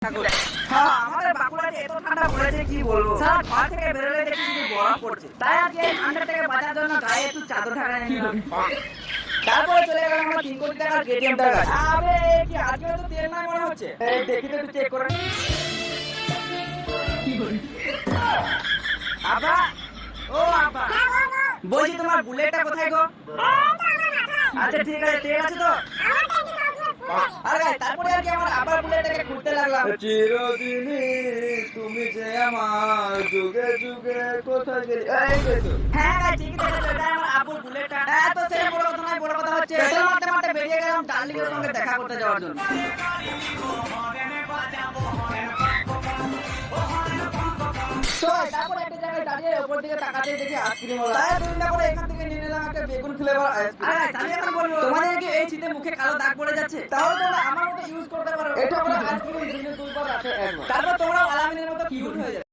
হ্যাঁ, আমাদের বাঁকুড়াতে এত ঠান্ডা পড়েছে কি বলবো। সারা ঘর থেকে বেরোলে দেখি শুধু বরফ পড়ছে। তাই আজকে এই ঠান্ডা থেকে বাঁচার জন্য গায়ে একটু চাদর ঢাকা নিয়ে নিলাম। তারপরে চলে গেলাম আমরা 3 কোটি টাকার কেটিএম টার কাছে। আবে কি আজকে তো তেল নাই মনে হচ্ছে। এই দেখি তো একটু চেক করে। আব্বা, ও আব্বা, বলছি তোমার বুলেটটা কোথায় গো? আচ্ছা ঠিক আছে, তেল আছে তো? আরে তারপরে আর কি আমার আবার বুলেটটাকে খুঁজতে লাগলাম। চিরদিনই তুমি যে আমার যুগে যুগে কোথায় গেলি। এই তো হ্যাঁ ভাই ঠিক আছে, তো এটা আমার আব্বুর বুলেটটা। হ্যাঁ তো সেটা বড় কথা নয়, বড় কথা হচ্ছে পেট্রোল মারতে মারতে বেরিয়ে গেলাম ডার্লিংয়ের সঙ্গে দেখা করতে যাওয়ার জন্য। তো তারপরে একটা জায়গায় দাঁড়িয়ে উপর দিকে তাকাতে দেখি আইসক্রিম ওলা। তাই দুইটা করে এখান থেকে নিয়ে নিলাম একটা বেগুন ফ্লেভার আইসক্রিম। আরে আমি এখন বলবো তোমাদের কি এই শীতে মুখে কালো দাগ পড়ে যাচ্ছে? তাহলে তোমরা আমার মতো ইউজ করতে পারো। এটা হলো আইসক্রিম দিনে দুইবার রাতে একবার। তারপর তোমরা আলামিনের মতো কিউট হয়ে যাবে।